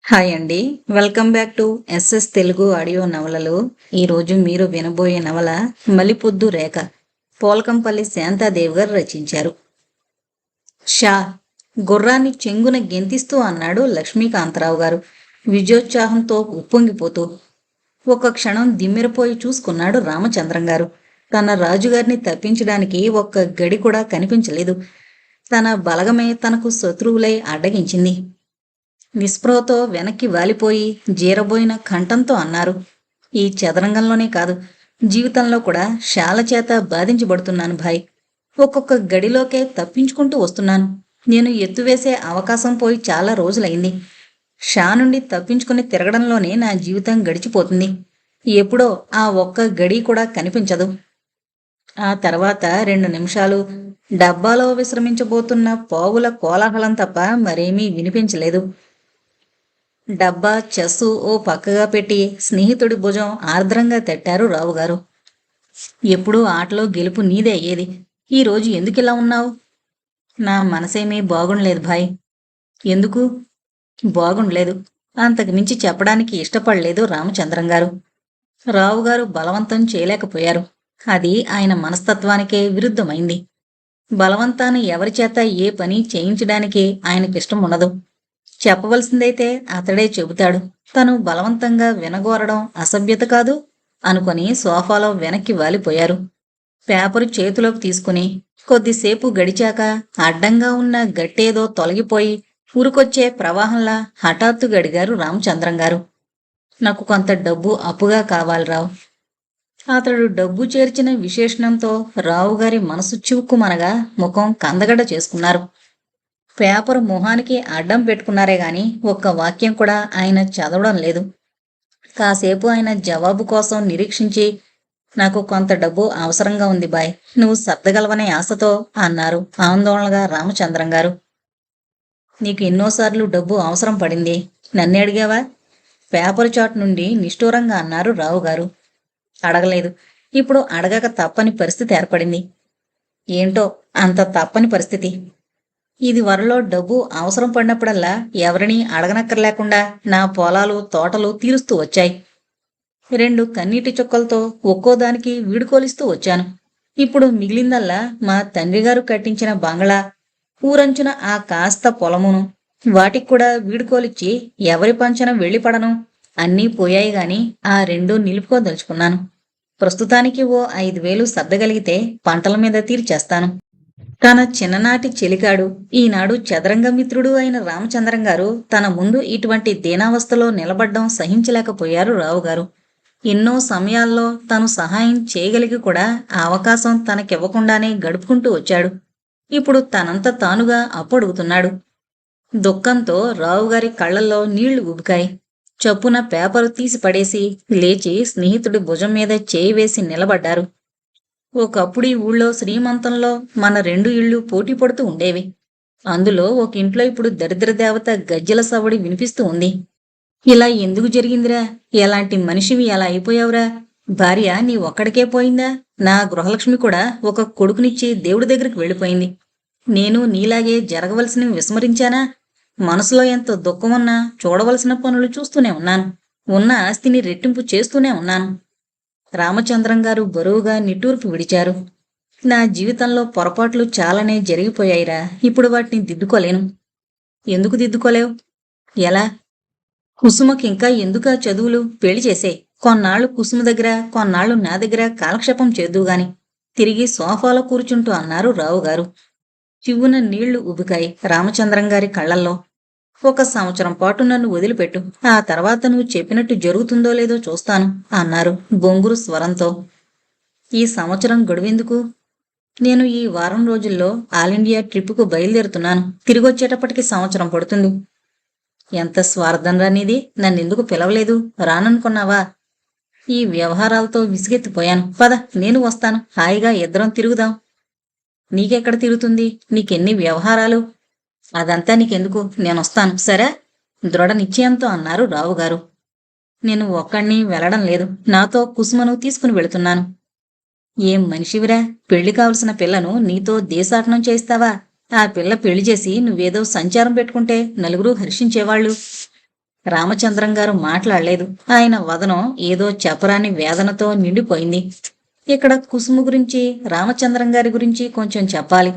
Hi అండి. Welcome back to SS Telugu audio నవలలు. ఈరోజు మీరు వినబోయే నవల మలిపొద్దు రేఖ. పోల్కంపల్లి శాంతాదేవి గారు రచించారు. షా గుర్రాన్ని చెంగున గెంతిస్తూ అన్నాడు లక్ష్మీకాంతరావు గారు విజయోత్సాహంతో ఉప్పొంగిపోతూ. ఒక క్షణం దిమ్మెరపోయి చూసుకున్నాడు రామచంద్రం గారు. తన రాజుగారిని తప్పించడానికి ఒక్క గడి కూడా కనిపించలేదు. తన బలగమే తనకు శత్రువులై అడ్డగించింది. నిస్పృహతో వెనక్కి వాలిపోయి జీరబోయిన కంఠంతో అన్నారు. ఈ చదరంగంలోనే కాదు, జీవితంలో కూడా శాల చేత బాధించబడుతున్నాను భాయ్. ఒక్కొక్క గడిలోకే తప్పించుకుంటూ వస్తున్నాను. నేను ఎత్తువేసే అవకాశం పోయి చాలా రోజులైంది. షా నుండి తప్పించుకుని తిరగడంలోనే నా జీవితం గడిచిపోతుంది. ఎప్పుడో ఆ ఒక్క గడి కూడా కనిపించదు. ఆ తర్వాత 2 నిమిషాలు డబ్బాలో విశ్రమించబోతున్న పావుల కోలాహలం తప్ప మరేమీ వినిపించలేదు. డబ్బా చెస్సు ఓ పక్కగా పెట్టి స్నేహితుడి భుజం ఆర్ద్రంగా తట్టారు రావుగారు. ఎప్పుడూ ఆటలో గెలుపు నీదే అయ్యేది. ఈరోజు ఎందుకిలా ఉన్నావు? నా మనసేమీ బాగుండలేదు భాయ్. ఎందుకు బాగుండలేదు? అంతకు మించి చెప్పడానికి ఇష్టపడలేదు రామచంద్రం గారు. రావుగారు బలవంతం చేయలేకపోయారు. అది ఆయన మనస్తత్వానికే విరుద్ధమైంది. బలవంతాన ఎవరిచేత ఏ పని చేయించడానికి ఆయనకిష్టం ఉండదు. చెప్పవలసిందైతే అతడే చెబుతాడు. తను బలవంతంగా వినగోరడం అసభ్యత కాదు అనుకొని సోఫాలో వెనక్కి వాలిపోయారు. పేపరు చేతిలోకి తీసుకుని కొద్దిసేపు గడిచాక అడ్డంగా ఉన్న గట్టేదో తొలగిపోయి ఉరుకొచ్చే ప్రవాహంలా హఠాత్తుగా అడిగారు రామచంద్రం గారు. నాకు కొంత డబ్బు అప్పుగా కావాలి రావు. అతడు డబ్బు చేర్చిన విశేషణంతో రావుగారి మనసు చివుక్కుమనగా ముఖం కందగడ్డ చేసుకున్నారు. పేపర్ మొహానికి అడ్డం పెట్టుకున్నారే గాని ఒక్క వాక్యం కూడా ఆయన చదవడం లేదు. కాసేపు ఆయన జవాబు కోసం నిరీక్షించి, నాకు కొంత డబ్బు అవసరంగా ఉంది బాయ్, నువ్వు సర్దగలవనే ఆశతో అన్నారు ఆందోళనగా రామచంద్రం గారు. నీకు ఎన్నోసార్లు డబ్బు అవసరం పడింది, నన్నే అడిగావా? పేపర్ చాట్ నుండి నిష్ఠూరంగా అన్నారు రావుగారు. అడగలేదు. ఇప్పుడు అడగక తప్పని పరిస్థితి ఏర్పడింది. ఏంటో అంత తప్పని పరిస్థితి. ఇది వరలో డబ్బు అవసరం పడినప్పుడల్లా ఎవరినీ అడగనక్కర్లేకుండా నా పొలాలు తోటలు తీరుస్తూ వచ్చాయి. 2 కన్నీటి చుక్కలతో ఒక్కోదానికి వీడుకోలిస్తూ వచ్చాను. ఇప్పుడు మిగిలిందల్లా మా తండ్రిగారు కట్టించిన బంగళా, ఊరంచున ఆ కాస్త పొలమును. వాటికి కూడా వీడుకోలిచ్చి ఎవరి పంచన వెళ్ళిపడను. అన్నీ పోయాయి గాని ఆ 2 నిలుపుకోదలుచుకున్నాను. ప్రస్తుతానికి ఓ 5,000 సర్దగలిగితే పంటల మీద తీర్చేస్తాను. తన చిన్ననాటి చెలికాడు, ఈనాడు చదరంగమిత్రుడు అయిన రామచంద్రం గారు తన ముందు ఇటువంటి దీనావస్థలో నిలబడ్డం సహించలేకపోయారు రావుగారు. ఎన్నో సమయాల్లో తను సహాయం చేయగలిగి కూడా ఆ అవకాశం తనకివ్వకుండానే గడుపుకుంటూ వచ్చాడు. ఇప్పుడు తనంత తానుగా అప్పడుగుతున్నాడు. దుఃఖంతో రావుగారి కళ్లల్లో నీళ్లు ఉబికాయి. చప్పున పేపరు తీసి పడేసి లేచి స్నేహితుడి భుజం మీద చేయి వేసి నిలబడ్డారు. ఒకప్పుడు ఈ ఊళ్ళో శ్రీమంతంలో మన 2 ఇళ్ళు పోటీ పడుతూ ఉండేవి. అందులో ఒక ఇంట్లో ఇప్పుడు దరిద్ర దేవత గజ్జెల సవడి వినిపిస్తూ ఉంది. ఇలా ఎందుకు జరిగిందిరా? ఎలాంటి మనిషివి అలా అయిపోయావురా? భార్య నీ ఒక్కడికే పోయిందా? నా గృహలక్ష్మి కూడా ఒక కొడుకునిచ్చి దేవుడి దగ్గరికి వెళ్ళిపోయింది. నేను నీలాగే జరగవలసినవి విస్మరించానా? మనసులో ఎంత దుఃఖమున్నా చూడవలసిన పనులు చూస్తూనే ఉన్నాను. ఉన్న ఆస్తిని రెట్టింపు చేస్తూనే ఉన్నాను. రామచంద్రం గారు బరువుగా నిట్టూర్పు విడిచారు. నా జీవితంలో పొరపాట్లు చాలానే జరిగిపోయాయిరా. ఇప్పుడు వాటిని దిద్దుకోలేను. ఎందుకు దిద్దుకోలేవు? ఎలా? కుసుమకింకా ఎందుకా చదువులు? పెళ్లి చేసే. కొన్నాళ్లు కుసుమ దగ్గర, కొన్నాళ్లు నా దగ్గర కాలక్షేపం చేద్దువుగాని తిరిగి సోఫాలో కూర్చుంటూ అన్నారు రావుగారు. చివ్వున నీళ్లు ఉబికాయి రామచంద్రం గారి కళ్లల్లో. 1 సంవత్సరం పాటు నన్ను వదిలిపెట్టు. ఆ తర్వాత నువ్వు చెప్పినట్టు జరుగుతుందో లేదో చూస్తాను అన్నారు బొంగురు స్వరంతో. ఈ సంవత్సరం గడువెందుకు? నేను ఈ వారం రోజుల్లో ఆల్ ఇండియా ట్రిప్పుకు బయలుదేరుతున్నాను. తిరిగొచ్చేటప్పటికి సంవత్సరం పడుతుంది. ఎంత స్వార్థం రానిది! నన్నెందుకు పిలవలేదు? రాననుకున్నావా? ఈ వ్యవహారాలతో విసిగెత్తిపోయాను. పద, నేను వస్తాను. హాయిగా ఇద్దరం తిరుగుదాం. నీకెక్కడ తిరుగుతుంది? నీకెన్ని వ్యవహారాలు? అదంతా నీకెందుకు? నేనొస్తాను, సరే? దృఢ నిశ్చయంతో అన్నారు రావుగారు. నేను ఒక్కడిని వెళ్ళడం లేదు. నాతో కుసుమను తీసుకుని వెళుతున్నాను. ఏం మనిషివిరా? పెళ్లి కావలసిన పిల్లను నీతో దేశాటనం చేస్తావా? ఆ పిల్ల పెళ్లి చేసి నువ్వేదో సంచారం పెట్టుకుంటే నలుగురు హర్షించేవాళ్ళు. రామచంద్రం గారు మాట్లాడలేదు. ఆయన వదనం ఏదో చెప్పరాని వేదనతో నిండిపోయింది. ఇక్కడ కుసుము గురించి, రామచంద్రం గారి గురించి కొంచెం చెప్పాలి.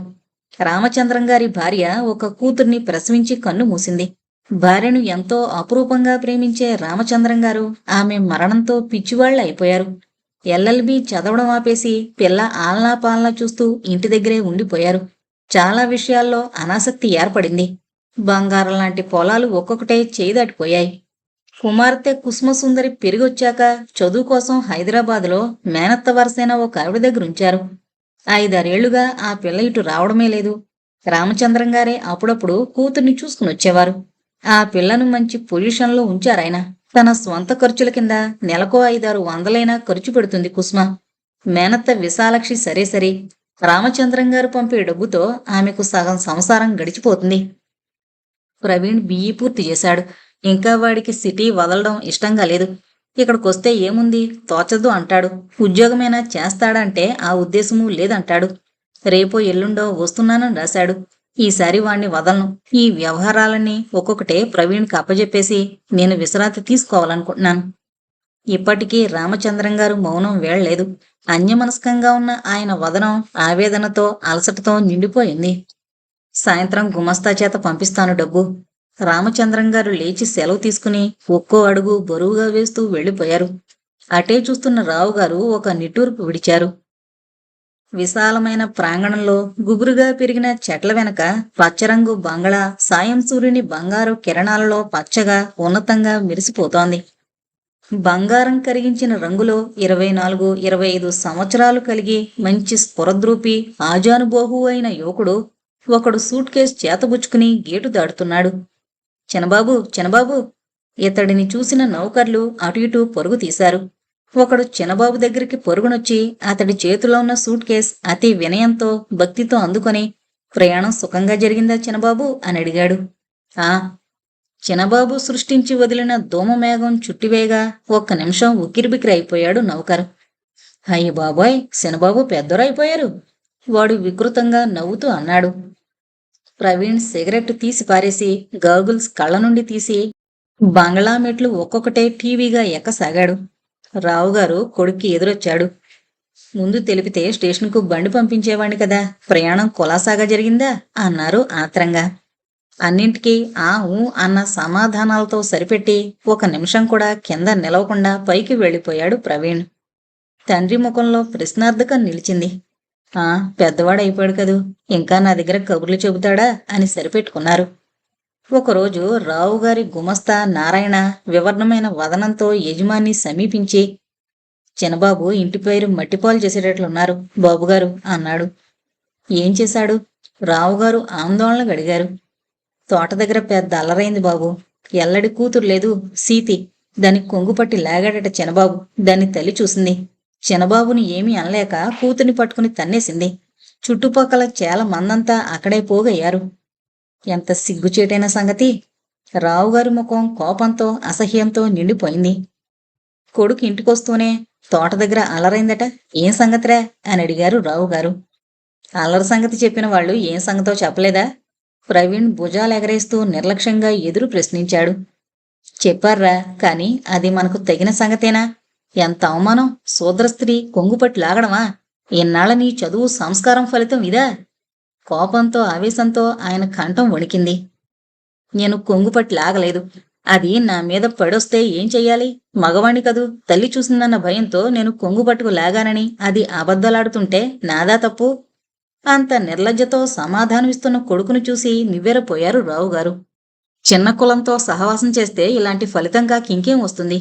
రామచంద్రం గారి భార్య ఒక కూతుర్ని ప్రసవించి కన్ను మూసింది. భార్యను ఎంతో అపురూపంగా ప్రేమించే రామచంద్రం గారు ఆమె మరణంతో పిచ్చివాళ్లు అయిపోయారు. ఎల్ఎల్బి చదవడం ఆపేసి పిల్ల ఆలనా పాలనా చూస్తూ ఇంటి దగ్గరే ఉండిపోయారు. చాలా విషయాల్లో అనాసక్తి ఏర్పడింది. బంగారం లాంటి పొలాలు ఒక్కొక్కటే చేయి దాటిపోయాయి. కుమార్తె కుసుమసుందరి పెరిగొచ్చాక చదువు కోసం హైదరాబాదులో మేనత్త వరసైన ఒక ఆవిడ దగ్గర ఉంచారు. 5-6 ఏళ్లుగా ఆ పిల్ల ఇటు రావడమే లేదు. రామచంద్రం గారే అప్పుడప్పుడు కూతుర్ని చూసుకుని వచ్చేవారు. ఆ పిల్లను మంచి పొజిషన్లో ఉంచారాయన. తన స్వంత ఖర్చుల కింద నెలకో 500-600 ఖర్చు పెడుతుంది కుసుమ. మేనత్త విశాలక్షి సరే సరే, రామచంద్రం గారు పంపే డబ్బుతో ఆమెకు సగం సంసారం గడిచిపోతుంది. ప్రవీణ్ బిఈ పూర్తి చేశాడు. ఇంకా వాడికి సిటీ వదలడం ఇష్టంగా లేదు. ఇక్కడికొస్తే ఏముంది, తోచదు అంటాడు. ఉద్యోగమైనా చేస్తాడంటే ఆ ఉద్దేశమూ లేదంటాడు. రేపో ఎల్లుండో వస్తున్నానని రాశాడు. ఈసారి వాణ్ణి వదలను. ఈ వ్యవహారాలన్నీ ఒక్కొక్కటే ప్రవీణ్కి అప్పజెప్పేసి నేను విశ్రాంతి తీసుకోవాలనుకుంటున్నాను. ఇప్పటికీ రామచంద్రం గారు మౌనం వేళ్లేదు. అన్యమనస్కంగా ఉన్న ఆయన వదనం ఆవేదనతో అలసటతో నిండిపోయింది. సాయంత్రం గుమస్తా చేత పంపిస్తాను డబ్బు. రామచంద్రం గారు లేచి సెలవు తీసుకుని ఒక్కో అడుగు బరువుగా వేస్తూ వెళ్లిపోయారు. అటే చూస్తున్న రావుగారు ఒక నిట్టూర్పు విడిచారు. విశాలమైన ప్రాంగణంలో గుబురుగా పెరిగిన చెట్ల వెనక పచ్చరంగు బంగళా సాయం సూర్యుని బంగారు కిరణాలలో పచ్చగా ఉన్నతంగా మెరిసిపోతోంది. బంగారం కరిగించిన రంగులో 24-25 సంవత్సరాలు కలిగి మంచి స్ఫురద్రూపి ఆజానుబోహు అయిన యువకుడు ఒకడు సూట్ కేసు చేతబుచ్చుకుని గేటు దాటుతున్నాడు. చినబాబు, చినబాబు! ఇతడిని చూసిన నౌకర్లు అటు ఇటు పరుగు తీశారు. ఒకడు చినబాబు దగ్గరికి పరుగునొచ్చి అతడి చేతిలో ఉన్న సూట్ కేస్ అతి వినయంతో భక్తితో అందుకొని, ప్రయాణం సుఖంగా జరిగిందా చినబాబు అని అడిగాడు. ఆ. చినబాబు సృష్టించి వదిలిన దోమమేఘం చుట్టివేగా 1 నిమిషం ఉక్కిరిబిక్కిరి అయిపోయాడు నౌకరు. అయ్య బాబోయ్, చినబాబు పెద్దోరైపోయారు! వాడు వికృతంగా నవ్వుతూ అన్నాడు. ప్రవీణ్ సిగరెట్ తీసి పారేసి గాగుల్స్ కళ్ళ నుండి తీసి బంగ్లా మెట్లు ఒక్కొక్కటే టీవీగా ఎక్కసాగాడు. రావుగారు కొడుక్కి ఎదురొచ్చాడు. ముందు తెలిపితే స్టేషన్కు బండి పంపించేవాణ్ణి కదా, ప్రయాణం కులాసాగా జరిగిందా అన్నారు ఆత్రంగా. అన్నింటికీ ఆ ఊ అన్న సమాధానాలతో సరిపెట్టి 1 నిమిషం కూడా కింద నిలవకుండా పైకి వెళ్ళిపోయాడు ప్రవీణ్. తండ్రి ముఖంలో ప్రశ్నార్థకం నిలిచింది. ఆ, పెద్దవాడైపోయాడు కదూ, ఇంకా నా దగ్గర కబుర్లు చెబుతాడా అని సరిపెట్టుకున్నారు. ఒకరోజు రావుగారి గుమస్తా నారాయణ వివర్ణమైన వదనంతో యజమాని సమీపించి, చినబాబు ఇంటి పేరు మట్టిపాలు చేసేటట్లున్నారు బాబుగారు అన్నాడు. ఏం చేశాడు? రావుగారు ఆందోళనగా అడిగారు. తోట దగ్గర పెద్ద అల్లరైంది బాబు. ఎల్లడి కూతురు లేదు, సీతి. దాని కొంగుపట్టి లాగాడట చినబాబు. దాన్ని తల్లి చూసింది. చినబాబుని ఏమీ అనలేక కూతుర్ని పట్టుకుని తన్నేసింది. చుట్టుపక్కల చేల మందంతా అక్కడే పోగయ్యారు. ఎంత సిగ్గుచేటైన సంగతి! రావుగారి ముఖం కోపంతో అసహ్యంతో నిండిపోయింది. కొడుకు ఇంటికొస్తూనే తోట దగ్గర అల్లరైందట, ఏం సంగతిరా అని అడిగారు రావుగారు. అల్లరి సంగతి చెప్పిన వాళ్ళు ఏం సంగతో చెప్పలేదా? ప్రవీణ్ భుజాలెగరేస్తూ నిర్లక్ష్యంగా ఎదురు ప్రశ్నించాడు. చెప్పారా, కాని అది మనకు తగిన సంగతేనా? ఎంత అవమానం! శూద్ర స్త్రీ కొంగుపట్టి లాగడమా? ఇన్నాళ్ళ నీ చదువు సంస్కారం ఫలితం ఇదా? కోపంతో ఆవేశంతో ఆయన కంఠం వణికింది. నేను కొంగుపట్టి లాగలేదు. అది నా మీద పడొస్తే ఏం చెయ్యాలి? మగవాణ్ణి కదూ, తల్లి చూసిందన్న భయంతో నేను కొంగుపట్టుకు లాగానని అది అబద్ధాలాడుతుంటే నాదా తప్పు? అంత నిర్లజ్జతో సమాధానమిస్తున్న కొడుకును చూసి నివ్వెరపోయారు రావుగారు. చిన్న కులంతో సహవాసం చేస్తే ఇలాంటి ఫలితంగా ఇంకేం వస్తుంది?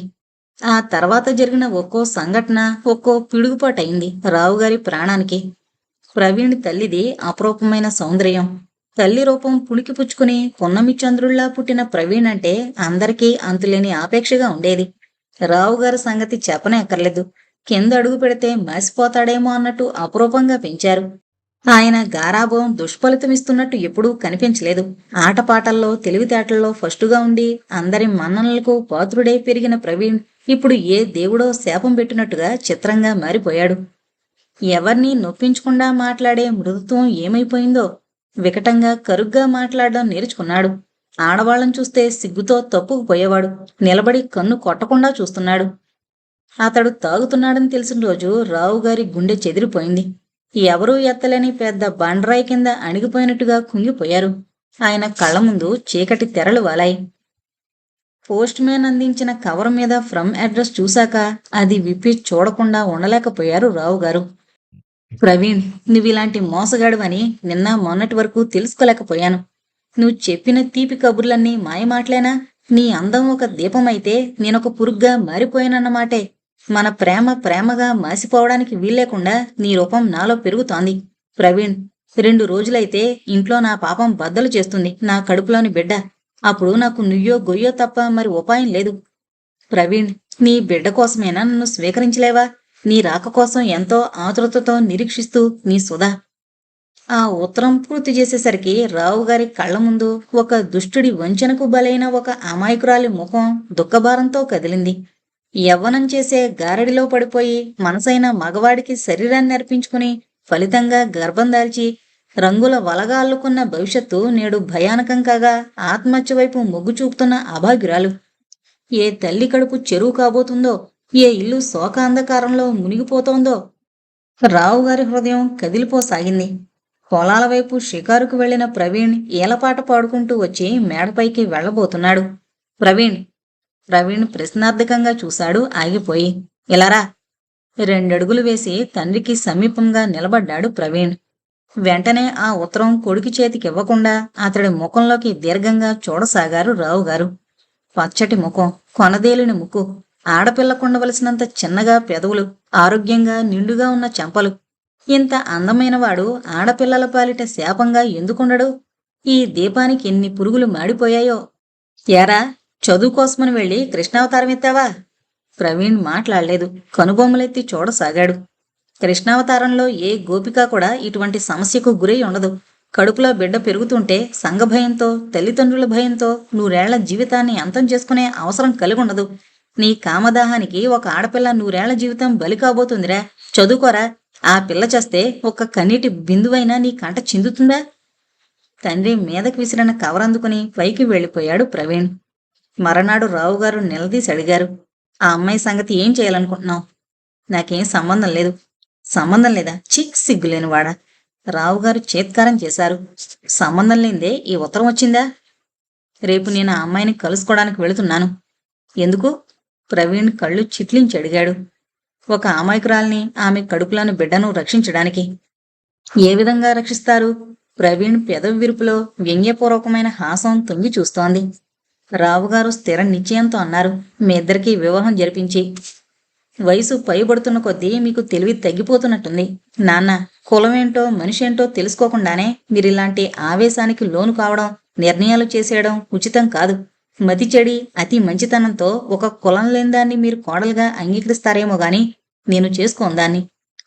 ఆ తర్వాత జరిగిన ఒక్కో సంఘటన ఒక్కో పిడుగుపాటయింది రావుగారి ప్రాణానికి. ప్రవీణ్ తల్లిది అపరూపమైన సౌందర్యం. తల్లి రూపం పుణికిపుచ్చుకుని పున్నమి చంద్రుళ్లా పుట్టిన ప్రవీణ్ అంటే అందరికీ అంతులేని ఆపేక్షగా ఉండేది. రావుగారి సంగతి చెప్పనే అక్కర్లేదు. కింద అడుగు పెడితే మాసిపోతాడేమో అన్నట్టు అపరూపంగా పెంచారు. ఆయన గారాభం దుష్ఫలితమిస్తున్నట్టు ఎప్పుడూ కనిపించలేదు. ఆటపాటల్లో తెలివితేటల్లో ఫస్టుగా ఉండి అందరి మన్ననలకు పాత్రుడై పెరిగిన ప్రవీణ్ ఇప్పుడు ఏ దేవుడో శాపం పెట్టినట్టుగా చిత్రంగా మారిపోయాడు. ఎవర్నీ నొప్పించకుండా మాట్లాడే మృదుత్వం ఏమైపోయిందో. వికటంగా కరుగ్గా మాట్లాడడం నేర్చుకున్నాడు. ఆడవాళ్ళని చూస్తే సిగ్గుతో తప్పుకుపోయేవాడు. నిలబడి కన్ను కొట్టకుండా చూస్తున్నాడు. అతడు తాగుతున్నాడని తెలిసిన రోజు రావుగారి గుండె చెదిరిపోయింది. ఎవరూ ఎత్తలేని పెద్ద బండరాయి కింద అణిగిపోయినట్టుగా కుంగిపోయారు. ఆయన కళ్ళ ముందు చీకటి తెరలు వాలాయి. పోస్ట్ మ్యాన్ అందించిన కవర్ మీద ఫ్రమ్ అడ్రస్ చూశాక అది విప్పి చూడకుండా ఉండలేకపోయారు రావుగారు. ప్రవీణ్, నువ్విలాంటి మోసగాడువని నిన్న మొన్నటి వరకు తెలుసుకోలేకపోయాను. నువ్వు చెప్పిన తీపి కబుర్లన్నీ మాయమాటలేనా? నీ అందం ఒక దీపమైతే నేనొక పురుగ్గా మారిపోయానన్నమాటే. మన ప్రేమ ప్రేమగా మాసిపోవడానికి వీల్లేకుండా నీ రూపం నాలో పెరుగుతోంది. ప్రవీణ్, 2 రోజులైతే ఇంట్లో నా పాపం బద్దలు చేస్తుంది నా కడుపులోని బిడ్డ. అప్పుడు నాకు నుయ్యో గొయ్యో తప్ప మరి ఉపాయం లేదు. ప్రవీణ్, నీ బిడ్డ కోసమైనా నన్ను స్వీకరించలేవా? నీ రాక కోసం ఎంతో ఆతృతతో నిరీక్షిస్తూ నీ సుధా. ఆ ఉత్తరం పూర్తి చేసేసరికి రావుగారి కళ్ల ముందు ఒక దుష్టుడి వంచనకు బలైన ఒక అమాయకురాలి ముఖం దుఃఖభారంతో కదిలింది. యవ్వనం చేసే గారడిలో పడిపోయి మనసైన మగవాడికి శరీరాన్ని అర్పించుకుని ఫలితంగా గర్భం దాల్చి రంగుల వలగా అల్లుకున్న భవిష్యత్తు నేడు భయానకం కాగా ఆత్మహత్య వైపు మొగ్గు చూపుతున్న అభాగ్యురాలు. ఏ తల్లి కడుపు చెరువు కాబోతుందో, ఏ ఇల్లు శోక అంధకారంలో మునిగిపోతోందో. రావుగారి హృదయం కదిలిపోసాగింది. పొలాల వైపు షికారుకు వెళ్లిన ప్రవీణ్ ఏలపాట పాడుకుంటూ వచ్చి మేడపైకి వెళ్లబోతున్నాడు. ప్రవీణ్ ప్రవీణ్ ప్రశ్నార్థకంగా చూశాడు ఆగిపోయి. ఇలారా. 2 అడుగులు వేసి తండ్రికి సమీపంగా నిలబడ్డాడు ప్రవీణ్. వెంటనే ఆ ఉత్తరం కొడుకు చేతికివ్వకుండా అతడి ముఖంలోకి దీర్ఘంగా చూడసాగారు రావుగారు. పచ్చటి ముఖం, కొనదేలిన ముక్కు, ఆడపిల్లకుండవలసినంత చిన్నగా పెదవులు, ఆరోగ్యంగా నిండుగా ఉన్న చెంపలు. ఇంత అందమైనవాడు ఆడపిల్లల పాలిట శాపంగా ఎందుకుండడు? ఈ దీపానికి ఎన్ని పురుగులు మాడిపోయాయో. ఏరా, చదువు కోసమని వెళ్ళి కృష్ణావతారం ఎత్తావా? ప్రవీణ్ మాట్లాడలేదు. కనుబొమ్మలెత్తి చూడసాగాడు. కృష్ణావతారంలో ఏ గోపిక కూడా ఇటువంటి సమస్యకు గురై ఉండదు. కడుపులో బిడ్డ పెరుగుతుంటే సంఘభయంతో, తల్లిదండ్రుల భయంతో 100 ఏళ్ల జీవితాన్ని అంతం చేసుకునే అవసరం కలిగుండదు. నీ కామదాహానికి ఒక ఆడపిల్ల 100 ఏళ్ల జీవితం బలి కాబోతుందిరా. చదువుకోరా. ఆ పిల్ల చేస్తే ఒక్క కన్నీటి బిందువైనా నీ కంట చిందుతుందా? తండ్రి మీదకి విసిరిన కవరందుకుని పైకి వెళ్ళిపోయాడు ప్రవీణ్. మరనాడు రావుగారు నిలదీసి అడిగారు. ఆ అమ్మాయి సంగతి ఏం చేయాలనుకుంటున్నావు? నాకేం సంబంధం లేదు. సంబంధం లేదా? సిగ్గులేనివాడా. రావుగారు చేత్కారం చేశారు. సంబంధం లేదే ఈ ఉత్తరం వచ్చిందా? రేపు నేను ఆ అమ్మాయిని కలుసుకోవడానికి వెళుతున్నాను. ఎందుకు? ప్రవీణ్ కళ్ళు చిట్లించి అడిగాడు. ఒక అమాయకురాల్ని, ఆమె కడుపులోని బిడ్డను రక్షించడానికి. ఏ విధంగా రక్షిస్తారు? ప్రవీణ్ పెదవి విరుపులో వ్యంగ్యపూర్వకమైన హాసం తొంగి చూస్తోంది. రావుగారు స్థిర నిశ్చయంతో అన్నారు. మీ ఇద్దరికీ వివాహం జరిపించి. వయసు పైబడుతున్న కొద్దీ మీకు తెలివి తగ్గిపోతున్నట్టుంది. నాన్న, కులమేంటో మనిషేంటో తెలుసుకోకుండానే మీరిలాంటి ఆవేశానికి లోను కావడం, నిర్ణయాలు చేసేయడం ఉచితం కాదు. మతి చెడి అతి మంచితనంతో ఒక కులం లేని దాన్ని మీరు కోడలుగా అంగీకరిస్తారేమో గాని నేను చేసుకోందాన్ని.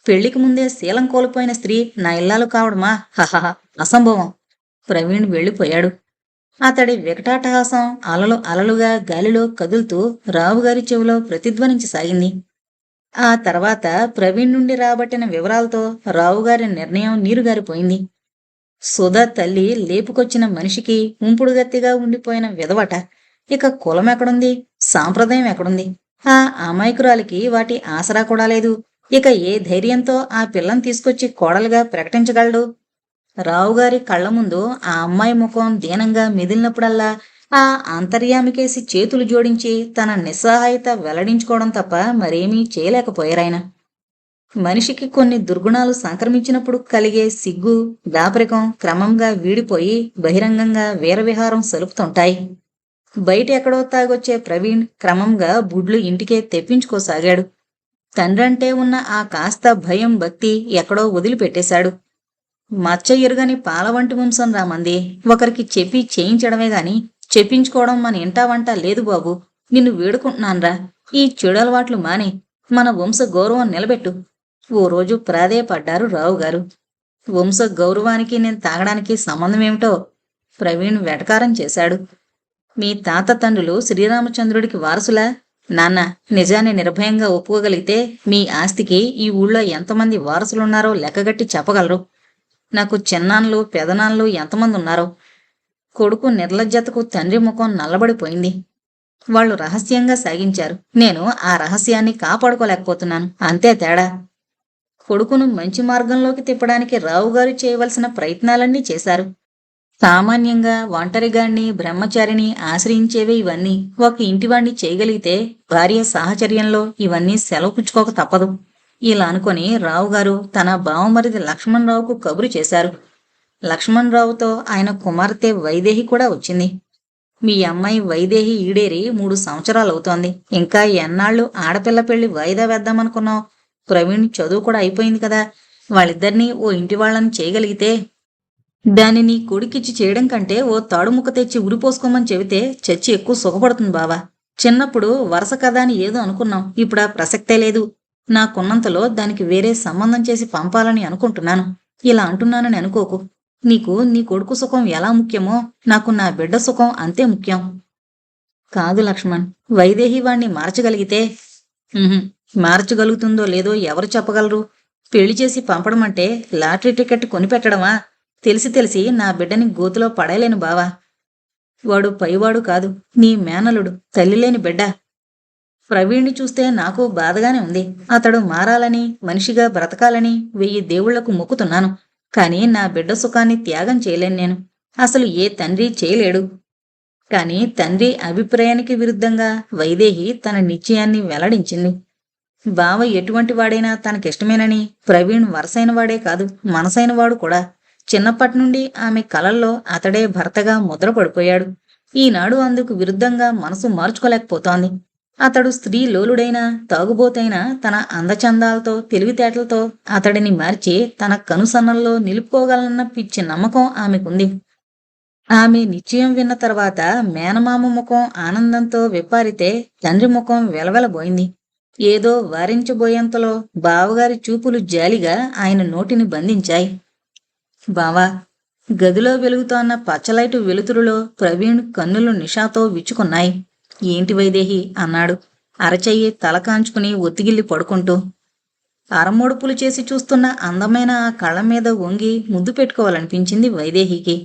పెళ్లికి ముందే శీలం కోల్పోయిన స్త్రీ నా ఇల్లాలు కావడమా? హహహ, అసంభవం. ప్రవీణ్ వెళ్ళిపోయాడు. అతడి వికటాటహాసం అలలు అలలుగా గాలిలో కదులుతూ రావుగారి చెవిలో ప్రతిధ్వనించసాగింది. ఆ తర్వాత ప్రవీణ్ నుండి రాబట్టిన వివరాలతో రావుగారి నిర్ణయం నీరుగారిపోయింది. సుధా తల్లి లేపుకొచ్చిన మనిషికి ఉంపుడుగత్తిగా ఉండిపోయిన విధవట. ఇక కులం ఎక్కడుంది? సాంప్రదాయం ఎక్కడుంది? ఆ అమాయకురాలికి వాటి ఆసరా కూడా లేదు. ఇక ఏ ధైర్యంతో ఆ పిల్లని తీసుకొచ్చి కోడలుగా ప్రకటించగలడు? రావుగారి కళ్ల ముందు ఆ అమ్మాయి ముఖం దీనంగా మెదిలినప్పుడల్లా ఆ అంతర్యామికేసి చేతులు జోడించి తన నిస్సహాయత వెల్లడించుకోవడం తప్ప మరేమీ చేయలేకపోయారాయన. మనిషికి కొన్ని దుర్గుణాలు సంక్రమించినప్పుడు కలిగే సిగ్గు, దాపరికం క్రమంగా వీడిపోయి బహిరంగంగా వీరవిహారం సలుపుతుంటాయి. బయట ఎక్కడో తాగొచ్చే ప్రవీణ్ క్రమంగా బుడ్లు ఇంటికే తెప్పించుకోసాగాడు. తండ్రంటే ఉన్న ఆ కాస్త భయం, భక్తి ఎక్కడో వదిలిపెట్టేశాడు. మచ్చ ఎరుగని పాలవంటి వంశం రామంది. ఒకరికి చెప్పి చేయించడమే గాని చెప్పించుకోవడం మన ఇంటా వంట లేదు బాబు. నిన్ను వేడుకుంటున్నాన్రా, ఈ చెడు అలవాట్లు మాని మన వంశ గౌరవం నిలబెట్టు. ఓ రోజు ప్రాధేయపడ్డారు రావుగారు. వంశ గౌరవానికి నేను తాగడానికి సంబంధమేమిటో? ప్రవీణ్ వెటకారం చేశాడు. మీ తాత తండ్రులు శ్రీరామచంద్రుడికి వారసులా? నాన్న, నిజాన్ని నిర్భయంగా ఒప్పుకోగలిగితే మీ ఆస్తికి ఈ ఊళ్ళో ఎంతమంది వారసులున్నారో లెక్కగట్టి చెప్పగలరు. నాకు చిన్నాన్లు, పెదనాన్లు ఎంతమంది ఉన్నారో. కొడుకు నిర్లజ్జతకు తండ్రి ముఖం నల్లబడిపోయింది. వాళ్ళు రహస్యంగా సాగించారు. నేను ఆ రహస్యాన్ని కాపాడుకోలేకపోతున్నాను, అంతే తేడా. కొడుకును మంచి మార్గంలోకి తిప్పడానికి రావుగారు చేయవలసిన ప్రయత్నాలన్నీ చేశారు. సామాన్యంగా ఒంటరిగాన్ని బ్రహ్మచారిని ఆశ్రయించేవే ఇవన్నీ. ఒక ఇంటివాణ్ణి చేయగలిగితే భార్య సాహచర్యంలో ఇవన్నీ సెలవు పుచ్చుకోక తప్పదు. ఇలా అనుకుని రావుగారు తన బావమరిది లక్ష్మణరావుకు కబురు చేశారు. లక్ష్మణరావుతో ఆయన కుమార్తె వైదేహి కూడా వచ్చింది. మీ అమ్మాయి వైదేహి ఈడేరి 3 సంవత్సరాలవుతోంది. ఇంకా ఎన్నాళ్ళు ఆడపిల్ల పెళ్లి వాయిదా వేద్దామనుకున్నావు? ప్రవీణ్ చదువు కూడా అయిపోయింది కదా. వాళ్ళిద్దరినీ ఓ ఇంటి వాళ్ళని చేయగలిగితే దాన్ని నీ కొడుకిచ్చి చేయడం కంటే ఓ తాడుముక్క తెచ్చి ఉరిపోసుకోమని చెబితే చచ్చి ఎక్కువ సుఖపడుతుంది బావా. చిన్నప్పుడు వరస కదా అని ఏదో అనుకున్నాం. ఇప్పుడు ఆ ప్రసక్తే లేదు. నాకున్నంతలో దానికి వేరే సంబంధం చేసి పంపాలని అనుకుంటున్నాను. ఇలా అంటున్నానని అనుకోకు. నీకు నీ కొడుకు సుఖం ఎలా ముఖ్యమో నాకు నా బిడ్డ సుఖం అంతే ముఖ్యం. కాదు లక్ష్మణ్, వైదేహి వాణ్ణి మార్చగలిగితే మార్చగలుగుతుందో లేదో ఎవరు చెప్పగలరు? పెళ్లి చేసి పంపడం అంటే లాటరీ టికెట్ కొనిపెట్టడమా? తెలిసి తెలిసి నా బిడ్డని గోతులో పడేలేను బావా. వాడు పైవాడు కాదు, నీ మేనలుడు, తల్లిలేని బిడ్డ. ప్రవీణ్ణి చూస్తే నాకు బాధగానే ఉంది. అతడు మారాలని, మనిషిగా బ్రతకాలని 1000 దేవుళ్లకు మొక్కుతున్నాను. కాని నా బిడ్డ సుఖాన్ని త్యాగం చేయలేను నేను. అసలు ఏ తండ్రి చేయలేడు. కాని తండ్రి అభిప్రాయానికి విరుద్ధంగా వైదేహి తన నిశ్చయాన్ని వెల్లడించింది. బావ ఎటువంటి వాడైనా తనకిష్టమేనని, ప్రవీణ్ వరసైన వాడే కాదు, మనసైనవాడు కూడా. చిన్నప్పటి నుండి ఆమె కలల్లో అతడే భర్తగా ముద్రపడిపోయాడు. ఈనాడు అందుకు విరుద్ధంగా మనసు మార్చుకోలేకపోతోంది. అతడు స్త్రీ లోలుడైనా, తాగుబోతైనా తన అందచందాలతో, తెలివితేటలతో అతడిని మార్చి తన కనుసన్నల్లో నిలుపుకోగలన్న పిచ్చి నమ్మకం ఆమెకుంది. ఆమె నిశ్చయం విన్న తర్వాత మేనమామ ముఖం ఆనందంతో విప్పారితే తండ్రి ముఖం వెలవెలబోయింది. ఏదో వారించబోయేంతలో బావగారి చూపులు జాలిగా ఆయన నోటిని బంధించాయి. బావా, గదిలో వెలుగుతోన్న పచ్చలైటు వెలుతురులో ప్రవీణ్ కన్నులు నిషాతో విచ్చుకున్నాయి. ఏంటి వైదేహి అన్నాడు, అరచెయ్యి తల కాంచుకుని ఒత్తిగిల్లి పడుకుంటూ. అరమొడుపులు చేసి చూస్తున్న అందమైన ఆ కళ్ళ మీద వంగి ముద్దు పెట్టుకోవాలనిపించింది వైదేహికి.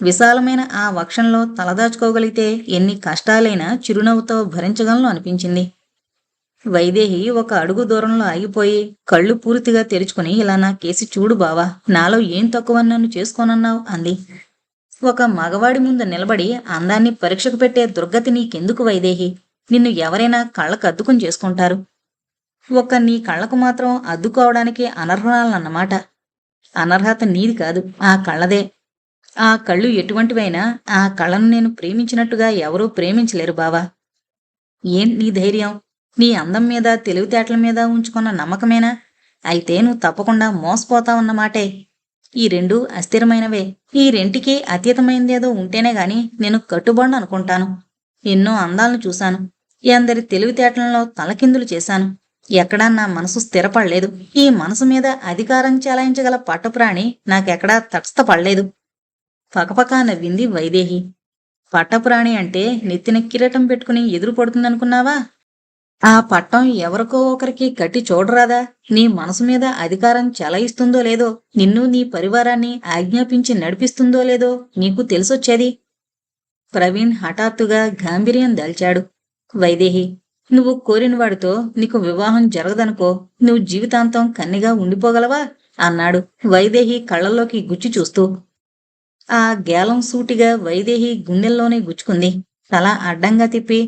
విశాలమైన ఆ వక్షంలో తలదాచుకోగలిగితే ఎన్ని కష్టాలైనా చిరునవ్వుతో భరించగలను అనిపించింది. వైదేహి ఒక అడుగు దూరంలో ఆగిపోయి కళ్ళు పూర్తిగా తెరుచుకుని, ఇలా నా కేసి చూడు బావా, నాలో ఏం తక్కువని నన్ను చేసుకోనన్నావు అంది. ఒక మగవాడి ముందు నిలబడి అందాన్ని పరీక్షకు పెట్టే దుర్గతి నీకెందుకు వైదేహి? నిన్ను ఎవరైనా కళ్ళకు అద్దుకుని చేసుకుంటారు. నీ కళ్ళకు మాత్రం అద్దుకోవడానికి అనర్హురాలన్నమాట. అనర్హత నీది కాదు, ఆ కళ్ళదే. ఆ కళ్ళు ఎటువంటివైనా ఆ కళ్ళను నేను ప్రేమించినట్టుగా ఎవరూ ప్రేమించలేరు బావా. ఏం నీ ధైర్యం? నీ అందం మీద, తెలివితేటల మీద ఉంచుకున్న నమ్మకమేనా? అయితే నువ్వు తప్పకుండా మోసపోతావన్నమాటే. ఈ 2 అస్థిరమైనవే. ఈ రెంటికి అతీతమైందేదో ఉంటేనే గాని నేను కట్టుబడిన అనుకుంటాను. ఎన్నో అందాలను చూశాను. ఎందరి తెలివితేటలలో తలకిందులు చేశాను. ఎక్కడా నా మనసు స్థిరపడలేదు. ఈ మనసు మీద అధికారం చెలాయించగల పట్టప్రాణి నాకెక్కడా తటస్థపడలేదు. పకపకా నవ్వింది వైదేహి. పట్టప్రాణి అంటే నెత్తిన కిరీటం పెట్టుకుని ఎదురు పడుతుందనుకున్నావా? ఆ పట్టం ఎవరికో ఒకరికి కట్టి చూడరాదా? నీ మనసు మీద అధికారం చెలాయిస్తుందో లేదో, నిన్ను నీ పరివారాన్ని ఆజ్ఞాపించి నడిపిస్తుందో లేదో నీకు తెలిసొచ్చేది. ప్రవీణ్ హఠాత్తుగా గాంభీర్యం దాల్చాడు. వైదేహి, నువ్వు కోరినవాడితో నీకు వివాహం జరగదనుకో, నువ్వు జీవితాంతం కన్నిగా ఉండిపోగలవా అన్నాడు వైదేహి కళ్ళల్లోకి గుచ్చి చూస్తూ. ఆ గేలం సూటిగా వైదేహి గుండెల్లోనే గుచ్చుకుంది. తల అడ్డంగా తిప్పి,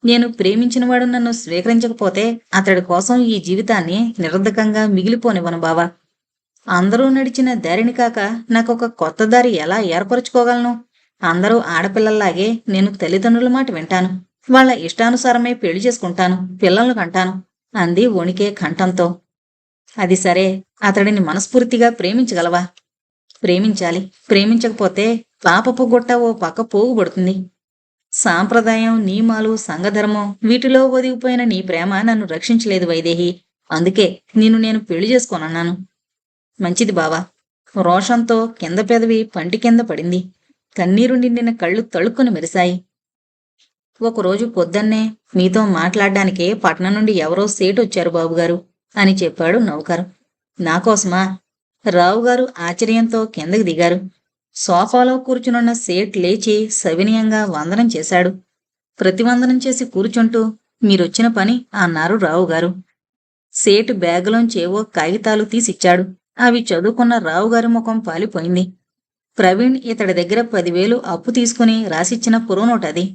నేను ప్రేమించినవాడు నన్ను స్వీకరించకపోతే అతడి కోసం ఈ జీవితాన్ని నిరర్ధకంగా మిగిలిపోనివ్వను బావా. అందరూ నడిచిన దారిని కాక నాకొక కొత్త దారి ఎలా ఏర్పరచుకోగలను? అందరూ ఆడపిల్లల్లాగే నేను తల్లిదండ్రుల మాట వింటాను. వాళ్ళ ఇష్టానుసారమే పెళ్లి చేసుకుంటాను, పిల్లలను కంటాను అంది వణికే కంఠంతో. అది సరే, అతడిని మనస్ఫూర్తిగా ప్రేమించగలవా? ప్రేమించాలి. ప్రేమించకపోతే పాపపు గుట్ట ఓ పక్క పోగుపడుతుంది. సాంప్రదాయం, నియమాలు, సంఘధర్మం వీటిలో ఒదిగిపోయిన నీ ప్రేమ నన్ను రక్షించలేదు వైదేహి. అందుకే నేను పెళ్లి చేసుకోనన్నాను. మంచిది బావా. రోషంతో కింద పెదవి పంటి కింద పడింది. కన్నీరు నిండిన కళ్ళు తళుక్కుని మెరిశాయి. ఒకరోజు పొద్దున్నే మీతో మాట్లాడ్డానికే పట్నం నుండి ఎవరో సేటొచ్చారు బాబుగారు అని చెప్పాడు నౌకరు. నాకోసమా? రావుగారు ఆశ్చర్యంతో కిందకి దిగారు. సోఫాలో కూర్చునున్న సేట్ లేచి సవినయంగా వందనం చేశాడు. ప్రతివందనం చేసి కూర్చుంటూ, మీరొచ్చిన పని అన్నారు రావుగారు. సేటు బ్యాగులోంచేవో కాగితాలు తీసిచ్చాడు. అవి చదువుకున్న రావుగారి ముఖం పాలిపోయింది. ప్రవీణ్ ఇతడి దగ్గర 10,000 అప్పు తీసుకుని రాసిచ్చిన పురోనోటది.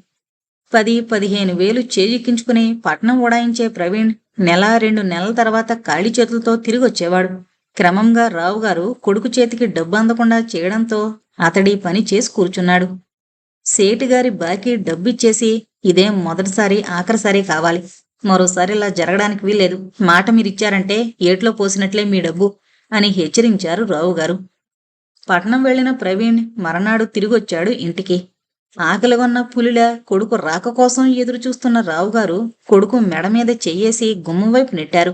10-15,000 చేజిక్కించుకుని పట్నం ఉడాయించే ప్రవీణ్ నెల 2 నెలల తర్వాత ఖాళీ చేతులతో తిరిగొచ్చేవాడు. క్రమంగా రావుగారు కొడుకు చేతికి డబ్బు అందకుండా చేయడంతో అతడి పని చేసి కూర్చున్నాడు. సేటుగారి బాకీ డబ్బిచ్చేసి, ఇదేం మొదటిసారి ఆఖరిసారి కావాలి, మరోసారి ఇలా జరగడానికి వీల్లేదు, మాట మీరిచ్చారంటే ఏట్లో పోసినట్లే మీ డబ్బు అని హెచ్చరించారు రావుగారు. పట్నం వెళ్లిన ప్రవీణ్ మరనాడు తిరిగొచ్చాడు ఇంటికి. ఆకలిగొన్న పులిలా కొడుకు రాక కోసం ఎదురు చూస్తున్న రావుగారు కొడుకు మెడ మీద చెయ్యేసి గుమ్మం వైపు నెట్టారు.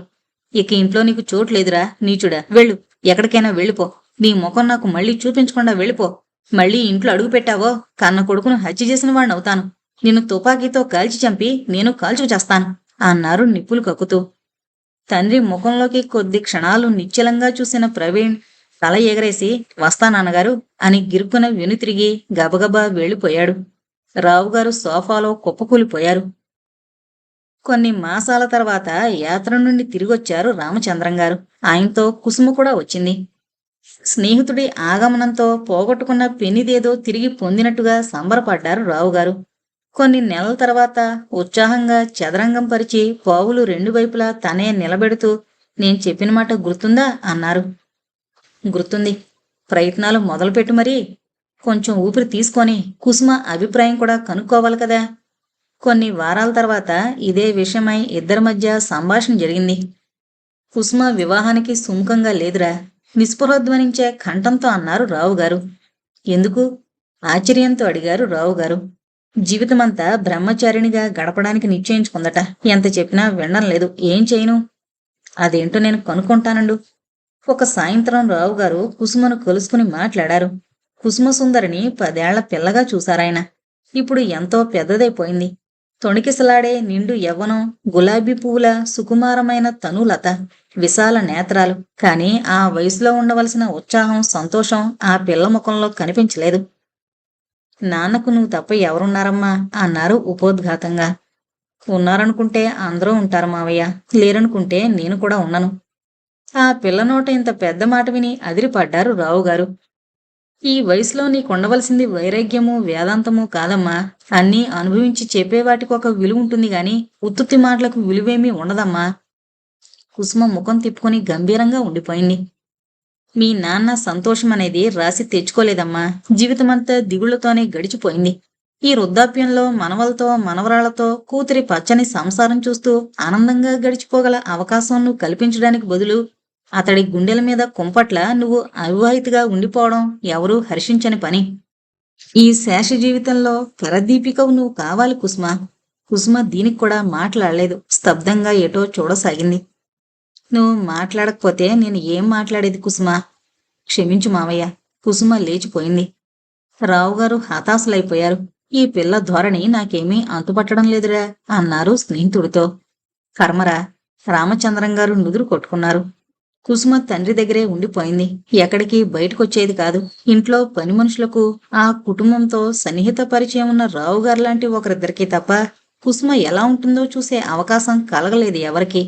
ఇక ఇంట్లో నీకు చోట్లేదురా నీచుడా, వెళ్ళు, ఎక్కడికైనా వెళ్ళిపో, నీ ముఖం నాకు మళ్ళీ చూపించకుండా వెళ్ళిపో. మళ్ళీ ఇంట్లో అడుగు పెట్టావో కన్న కొడుకును హత్య చేసిన వాణ్ణవుతాను. నిన్ను తుపాకీతో కాల్చి చంపి నేను కాల్చుకు చేస్తాను అన్నారు నిప్పులు కక్కుతూ. తండ్రి ముఖంలోకి కొద్ది క్షణాలు నిశ్చలంగా చూసిన ప్రవీణ్ తల ఎగరేసి, వస్తానన్నగారు అని గిరుక్కున వెనుతిరిగి గబగబా వెళ్ళిపోయాడు. రావుగారు సోఫాలో కుప్పకూలిపోయారు. కొన్ని మాసాల తర్వాత యాత్ర నుండి తిరిగొచ్చారు రామచంద్రం గారు. ఆయనతో కుసుమ కూడా వచ్చింది. స్నేహితుడి ఆగమనంతో పోగొట్టుకున్న పెన్నిదేదో తిరిగి పొందినట్టుగా సంబరపడ్డారు రావుగారు. కొన్ని నెలల తర్వాత ఉత్సాహంగా చదరంగం పరిచి పావులు 2 వైపులా తనే నిలబెడుతూ, నేను చెప్పిన మాట గుర్తుందా అన్నారు. గుర్తుంది, ప్రయత్నాలు మొదలుపెట్టు మరీ. కొంచెం ఊపిరి తీసుకొని కుసుమ అభిప్రాయం కూడా కనుక్కోవాలి కదా. కొన్ని వారాల తర్వాత ఇదే విషయమై ఇద్దరి మధ్య సంభాషణ జరిగింది. కుసుమ వివాహానికి సుముఖంగా లేదురా, నిస్పృహధ్వనించే కంఠంతో అన్నారు రావుగారు. ఎందుకు? ఆశ్చర్యంతో అడిగారు రావుగారు. జీవితమంతా బ్రహ్మచారిణిగా గడపడానికి నిశ్చయించుకుందట. ఎంత చెప్పినా వినడం లేదు. ఏం చేయను? అదేంటో నేను కనుక్కుంటానండు. ఒక సాయంత్రం రావుగారు కుసుమను కలుసుకుని మాట్లాడారు. కుసుమ సుందరిని 10 ఏళ్ల పిల్లగా చూశారాయన. ఇప్పుడు ఎంతో పెద్దదైపోయింది. తొణికిసలాడే నిండు యవ్వనం, గులాబీ పువ్వుల సుకుమారమైన తనులత, విశాల నేత్రాలు. కాని ఆ వయసులో ఉండవలసిన ఉత్సాహం, సంతోషం ఆ పిల్ల ముఖంలో కనిపించలేదు. నాన్నకు నువ్వు తప్ప ఎవరున్నారమ్మా అన్నారు ఉపోద్ఘాతంగా. ఉన్నారనుకుంటే అందరూ ఉంటారు మావయ్య, లేరనుకుంటే నేను కూడా ఉన్నాను. ఆ పిల్ల నోట ఇంత పెద్ద మాట విని అదిరిపడ్డారు రావుగారు. ఈ వయసులో నీకుండవలసింది వైరాగ్యము, వేదాంతము కాదమ్మా. అన్నీ అనుభవించి చెప్పేవాటికి ఒక విలువ ఉంటుంది గాని ఉత్తుత్తి మాటలకు విలువేమీ ఉండదమ్మా. కుసుమ ముఖం తిప్పుకొని గంభీరంగా ఉండిపోయింది. మీ నాన్న సంతోషం అనేది రాసి తెచ్చుకోలేదమ్మా. జీవితమంతా దిగుళ్లతోనే గడిచిపోయింది. ఈ వృద్ధాప్యంలో మనవలతో, మనవరాళ్లతో కూతురి పచ్చని సంసారం చూస్తూ ఆనందంగా గడిచిపోగల అవకాశం నువ్వు కల్పించడానికి బదులు అతడి గుండెల మీద కుంపట్ల నువ్వు అవివాహితగా ఉండిపోవడం ఎవరూ హర్షించని పని. ఈ శేష జీవితంలో కరదీపికవు నువ్వు కావాలి కుసుమ. కుసుమ దీనికి కూడా మాట్లాడలేదు. స్తబ్దంగా ఎటో చూడసాగింది. నువ్వు మాట్లాడకపోతే నేను ఏం మాట్లాడేది కుసుమ? క్షమించు మావయ్య. కుసుమ లేచిపోయింది. రావుగారు హతాశులైపోయారు. ఈ పిల్ల ధోరణి నాకేమీ అంతుపట్టడం లేదురా అన్నారు స్నేహితుడితో. కర్మరా. రామచంద్రం గారు నుదురు కొట్టుకున్నారు. కుసుమ తండ్రి దగ్గరే ఉండిపోయింది. ఎక్కడికి బయటకొచ్చేది కాదు. ఇంట్లో పని మనుషులకు ఆ కుటుంబంతో సన్నిహిత పరిచయం ఉన్న రావుగారు లాంటి ఒకరిద్దరికి తప్ప కుసుమ ఎలా ఉంటుందో చూసే అవకాశం కలగలేదు ఎవరికి.